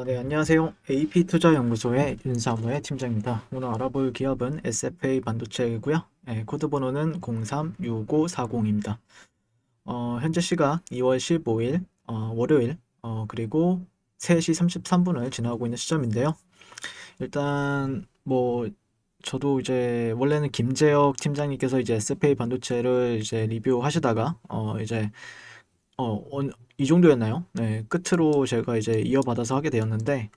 네, 안녕하세요. AP투자연구소의 윤사무의 팀장입니다. 오늘 알아볼 기업은 SFA 반도체이고요. 코드 번호는 036540입니다. 현재 시각 2월 15일 월요일 그리고 3시 33분을 지나고 있는 시점인데요. 일단 뭐 저도 이제 원래는 김재혁 팀장님께서 이제 SFA 반도체를 이제 리뷰하시다가 이제 이 정도였나요? 네, 끝으로 제가 이제 이어받아서 하게 되었는데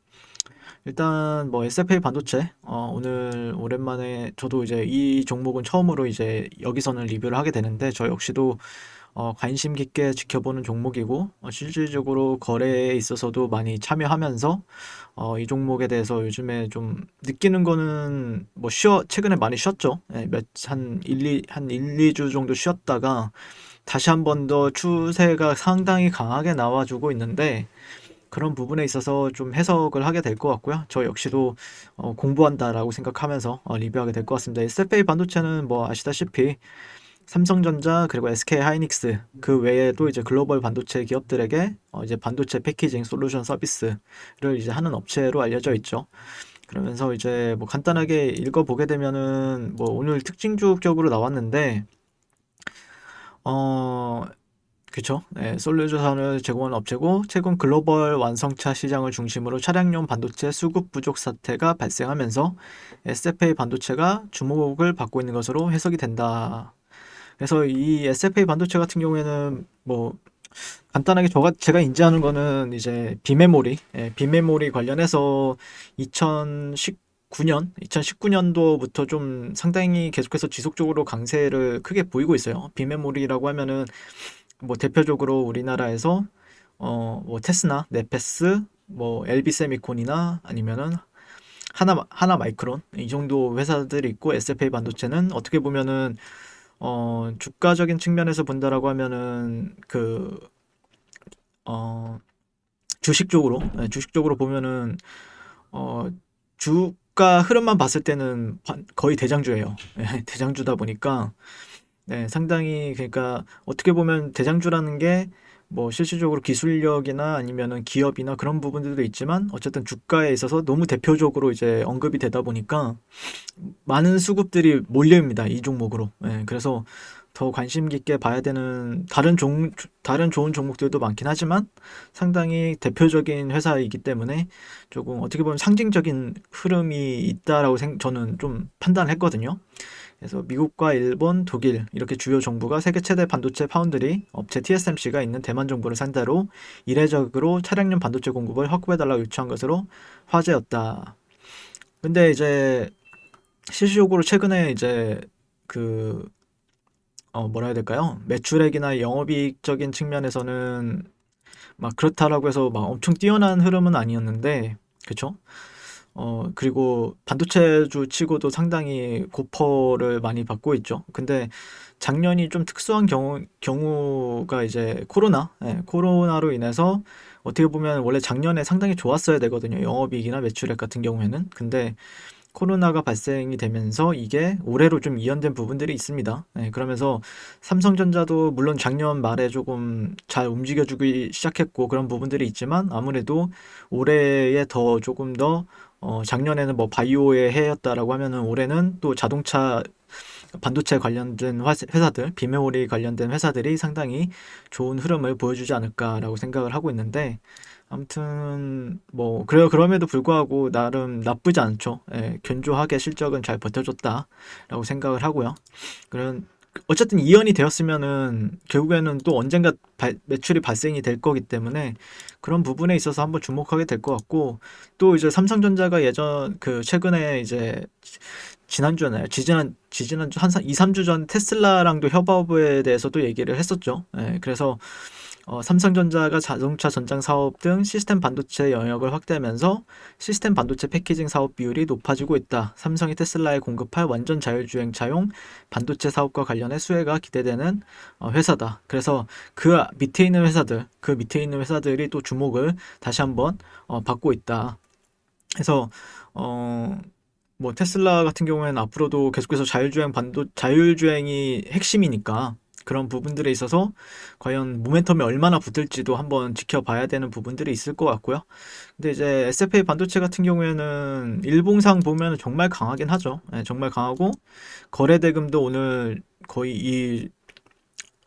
일단 뭐 SFA 반도체 오늘 오랜만에 저도 이제 이 종목은 처음으로 이제 여기서는 리뷰를 하게 되는데 저 역시도 관심 깊게 지켜보는 종목이고 실질적으로 거래에 있어서도 많이 참여하면서 이 종목에 대해서 요즘에 좀 느끼는 거는 뭐 최근에 많이 쉬었죠. 예, 한 1, 2주 정도 쉬었다가 다시 한 번 더 추세가 상당히 강하게 나와주고 있는데 그런 부분에 있어서 좀 해석을 하게 될 것 같고요. 저 역시도 공부한다라고 생각하면서 리뷰하게 될 것 같습니다. SFA 반도체는 뭐 아시다시피 삼성전자 그리고 SK 하이닉스 그 외에도 이제 글로벌 반도체 기업들에게 이제 반도체 패키징 솔루션 서비스를 이제 하는 업체로 알려져 있죠. 그러면서 이제 뭐 간단하게 읽어보게 되면은 뭐 오늘 특징주적으로 나왔는데 어 그쵸. 네, 솔루션을 제공하는 업체고, 최근 글로벌 완성차 시장을 중심으로 차량용 반도체 수급 부족 사태가 발생하면서 SFA 반도체가 주목을 받고 있는 것으로 해석이 된다. 그래서 이 SFA 반도체 같은 경우에는 뭐 간단하게 제가 인지하는 거는 이제 비메모리 관련해서 2019년도부터 좀 상당히 계속해서 지속적으로 강세를 크게 보이고 있어요. 비메모리라고 하면은 뭐 대표적으로 우리나라에서 뭐 테스나, 네페스, 뭐 LB 세미콘이나 아니면은 하나 마이크론 이 정도 회사들이 있고 SFA 반도체는 어떻게 보면은 주가적인 측면에서 본다라고 하면은 어 주식적으로 보면은 어 주가 흐름만 봤을 때는 거의 대장주예요. 예, 대장주다 보니까 네, 상당히 그러니까 어떻게 보면 대장주라는 게 뭐 실질적으로 기술력이나 아니면은 기업이나 그런 부분들도 있지만 어쨌든 주가에 있어서 너무 대표적으로 이제 언급이 되다 보니까 많은 수급들이 몰려입니다. 이 종목으로. 예, 그래서 더 관심 깊게 봐야 되는 다른 좋은 종목들도 많긴 하지만 상당히 대표적인 회사이기 때문에 조금 어떻게 보면 상징적인 흐름이 있다라고 저는 좀 판단을 했거든요. 그래서 미국과 일본, 독일 이렇게 주요 정부가 세계 최대 반도체 파운드리 업체 TSMC가 있는 대만 정부를 상대로 이례적으로 차량용 반도체 공급을 확보해달라고 요청한 것으로 화제였다. 근데 이제 실질적으로 최근에 이제 그 뭐라 해야 될까요? 매출액이나 영업이익적인 측면에서는 막 그렇다라고 해서 막 엄청 뛰어난 흐름은 아니었는데, 그쵸? 그리고 반도체주 치고도 상당히 고퍼를 많이 받고 있죠. 근데 작년이 좀 특수한 경우가 이제 코로나로 인해서 어떻게 보면 원래 작년에 상당히 좋았어야 되거든요. 영업이익이나 매출액 같은 경우에는. 근데 코로나가 발생이 되면서 이게 올해로 좀 이연된 부분들이 있습니다. 네, 그러면서 삼성전자도 물론 작년 말에 조금 잘 움직여주기 시작했고 그런 부분들이 있지만 아무래도 올해에 더 조금 더 작년에는 뭐 바이오의 해였다라고 하면은 올해는 또 자동차 반도체 관련된 회사들, 비메모리 관련된 회사들이 상당히 좋은 흐름을 보여주지 않을까라고 생각을 하고 있는데 아무튼 뭐 그래요. 그럼에도 불구하고 나름 나쁘지 않죠. 예, 견조하게 실적은 잘 버텨줬다라고 생각을 하고요. 그런 어쨌든 이연이 되었으면은 결국에는 또 언젠가 매출이 발생이 될 거기 때문에 그런 부분에 있어서 한번 주목하게 될 것 같고 또 이제 삼성전자가 최근에 이제 지난주였나요? 지지난주 한 2, 3주 전 테슬라랑도 협업에 대해서도 얘기를 했었죠. 예, 그래서 삼성전자가 자동차 전장 사업 등 시스템 반도체 영역을 확대하면서 시스템 반도체 패키징 사업 비율이 높아지고 있다. 삼성이 테슬라에 공급할 완전 자율주행차용 반도체 사업과 관련해 수혜가 기대되는 회사다. 그래서 그 밑에 있는 회사들이 또 주목을 다시 한번 받고 있다. 그래서 어, 뭐 테슬라 같은 경우에는 앞으로도 계속해서 자율주행이 핵심이니까 그런 부분들에 있어서 과연 모멘텀이 얼마나 붙을지도 한번 지켜봐야 되는 부분들이 있을 것 같고요. 근데 이제 SFA 반도체 같은 경우에는 일봉상 보면 정말 강하긴 하죠. 예, 정말 강하고 거래 대금도 오늘 거의 이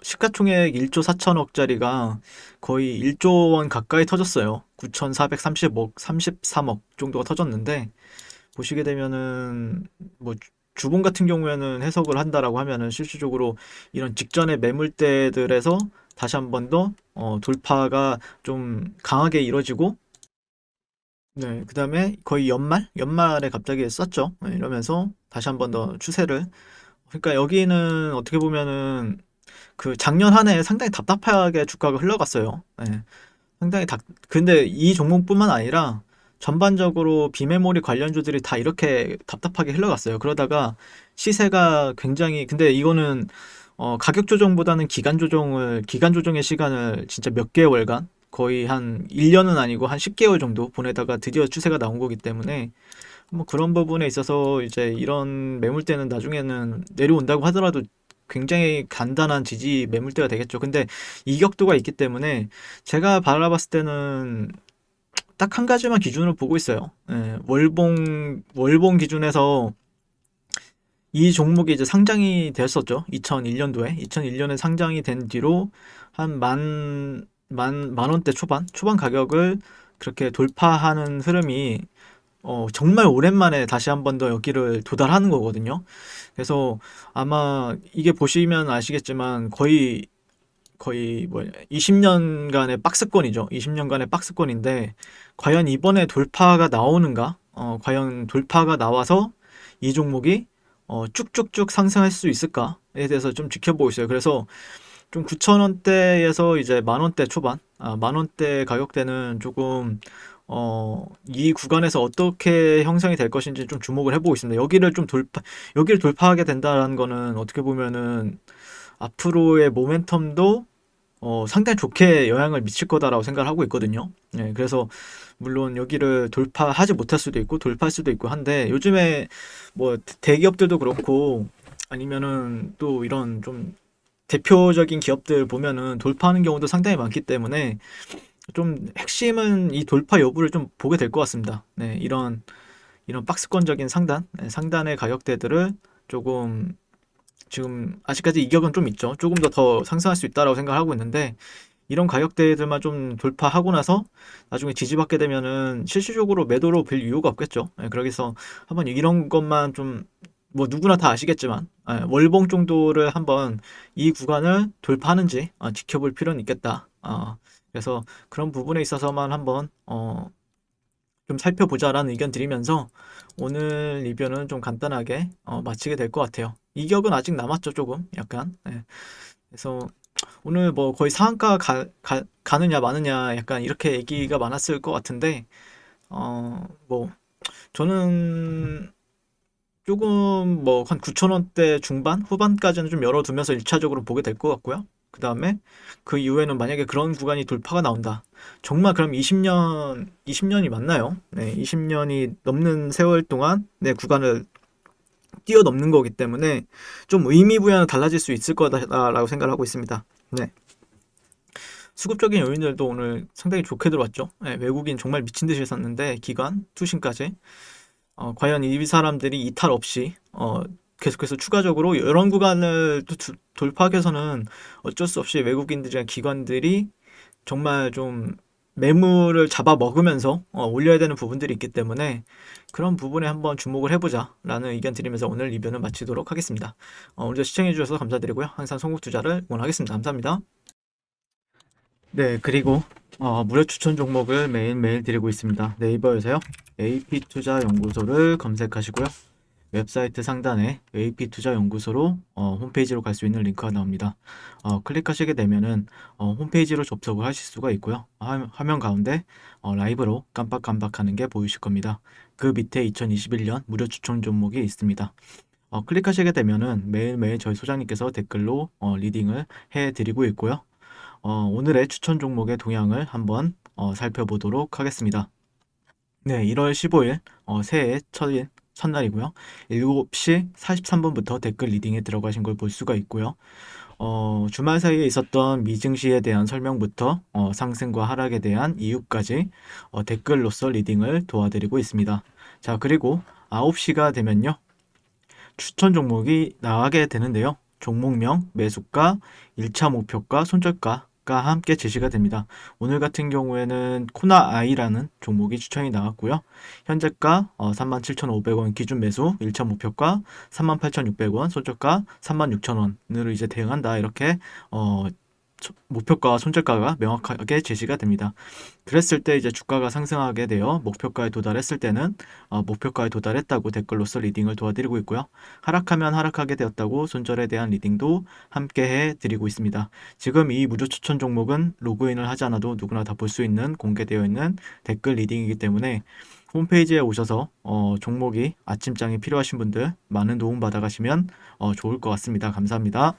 시가총액 1조 4천억짜리가 거의 1조 원 가까이 터졌어요. 9,430억, 33억 정도가 터졌는데 보시게 되면은 뭐 주봉 같은 경우에는 해석을 한다라고 하면은 실질적으로 이런 직전의 매물대들에서 다시 한 번 더 돌파가 좀 강하게 이루어지고, 네, 그다음에 거의 연말에 갑자기 썼죠. 네, 이러면서 다시 한 번 더 추세를. 그러니까 여기는 어떻게 보면은 그 작년 한 해 상당히 답답하게 주가가 흘러갔어요. 네, 상당히 근데 이 종목뿐만 아니라 전반적으로 비메모리 관련주들이 다 이렇게 답답하게 흘러갔어요. 그러다가 시세가 굉장히, 근데 이거는 가격 조정보다는 기간 조정의 시간을 진짜 몇 개월간, 거의 한 1년은 아니고 한 10개월 정도 보내다가 드디어 추세가 나온 거기 때문에 뭐 그런 부분에 있어서 이제 이런 매물대는 나중에는 내려온다고 하더라도 굉장히 간단한 지지 매물대가 되겠죠. 근데 이격도가 있기 때문에 제가 바라봤을 때는 딱 한 가지만 기준으로 보고 있어요. 예, 월봉 기준에서 이 종목이 이제 상장이 됐었죠. 2001년도에. 2001년에 상장이 된 뒤로 한 만 원대 초반 가격을 그렇게 돌파하는 흐름이 정말 오랜만에 다시 한 번 더 여기를 도달하는 거거든요. 그래서 아마 이게 보시면 아시겠지만 거의 뭐 20년간의 박스권이죠. 20년간의 박스권인데 과연 이번에 돌파가 나오는가? 과연 돌파가 나와서 이 종목이 쭉쭉쭉 상승할 수 있을까에 대해서 좀 지켜보고 있어요. 그래서 좀 9,000원대에서 이제 만 원대 초반, 만 원대 가격대는 조금 이 구간에서 어떻게 형성이 될 것인지 좀 주목을 해보고 있습니다. 여기를 돌파하게 된다라는 거는 어떻게 보면은 앞으로의 모멘텀도 상당히 좋게 영향을 미칠 거다라고 생각을 하고 있거든요. 네, 그래서 물론 여기를 돌파하지 못할 수도 있고 돌파할 수도 있고 한데 요즘에 뭐 대기업들도 그렇고 아니면은 또 이런 좀 대표적인 기업들 보면은 돌파하는 경우도 상당히 많기 때문에 좀 핵심은 이 돌파 여부를 좀 보게 될 것 같습니다. 네, 이런 박스권적인 상단의 가격대들을 조금 지금 아직까지 이격은 좀 있죠. 조금 더 상승할 수 있다라고 생각하고 있는데 이런 가격대들만 좀 돌파하고 나서 나중에 지지받게 되면은 실질적으로 매도로 빌 이유가 없겠죠. 예, 그래서 한번 이런 것만 좀 뭐 누구나 다 아시겠지만 월봉 정도를 한번 이 구간을 돌파하는지 지켜볼 필요는 있겠다. 그래서 그런 부분에 있어서만 한번 좀 살펴보자라는 의견 드리면서 오늘 리뷰는 좀 간단하게 마치게 될 것 같아요. 이격은 아직 남았죠, 조금 약간. 예. 그래서 오늘 뭐 거의 상한가 가느냐 마느냐 약간 이렇게 얘기가 많았을 것 같은데 뭐 저는 조금 뭐 한 9,000원대 중반 후반까지는 좀 열어두면서 1차적으로 보게 될 것 같고요. 그 다음에 그 이후에는 만약에 그런 구간이 돌파가 나온다. 정말 그럼 20년이 맞나요? 네, 20년이 넘는 세월 동안 내 구간을 뛰어넘는 거기 때문에 좀 의미 부여는 달라질 수 있을 거다라고 생각을 하고 있습니다. 네. 수급적인 요인들도 오늘 상당히 좋게 들어왔죠. 네, 외국인 정말 미친 듯이 샀는데 기관, 투신까지. 과연 이 사람들이 이탈 없이 계속해서 추가적으로 이런 구간을 또 돌파하기 위해서는 어쩔 수 없이 외국인들이나 기관들이 정말 좀 매물을 잡아 먹으면서 올려야 되는 부분들이 있기 때문에 그런 부분에 한번 주목을 해보자라는 의견 드리면서 오늘 리뷰는 마치도록 하겠습니다. 오늘도 시청해주셔서 감사드리고요. 항상 선국 투자를 응원하겠습니다. 감사합니다. 네, 그리고 무료 추천 종목을 매일매일 드리고 있습니다. 네이버에서요. AP투자연구소를 검색하시고요. 웹사이트 상단에 AP투자연구소로 홈페이지로 갈 수 있는 링크가 나옵니다. 클릭하시게 되면은 홈페이지로 접속을 하실 수가 있고요. 화면 가운데 라이브로 깜빡깜빡하는 게 보이실 겁니다. 그 밑에 2021년 무료 추천 종목이 있습니다. 클릭하시게 되면은 매일매일 저희 소장님께서 댓글로 리딩을 해드리고 있고요. 오늘의 추천 종목의 동향을 한번 살펴보도록 하겠습니다. 네, 1월 15일 새해 첫날이고요. 7시 43분부터 댓글 리딩에 들어가신 걸 볼 수가 있고요. 주말 사이에 있었던 미증시에 대한 설명부터 상승과 하락에 대한 이유까지 댓글로서 리딩을 도와드리고 있습니다. 자, 그리고 9시가 되면요. 추천 종목이 나가게 되는데요. 종목명, 매수가, 1차 목표가, 손절가가 함께 제시가 됩니다. 오늘 같은 경우에는 코나아이라는 종목이 추천이 나왔고요. 현재가 37,500원 기준 매수, 1차 목표가 38,600원, 손절가 36,000원으로 이제 대응한다. 이렇게 목표가와 손절가가 명확하게 제시가 됩니다. 그랬을 때 이제 주가가 상승하게 되어 목표가에 도달했을 때는 목표가에 도달했다고 댓글로서 리딩을 도와드리고 있고요. 하락하면 하락하게 되었다고 손절에 대한 리딩도 함께 해드리고 있습니다. 지금 이 무료 추천 종목은 로그인을 하지 않아도 누구나 다 볼 수 있는 공개되어 있는 댓글 리딩이기 때문에 홈페이지에 오셔서 종목이 아침장이 필요하신 분들 많은 도움 받아가시면 좋을 것 같습니다. 감사합니다.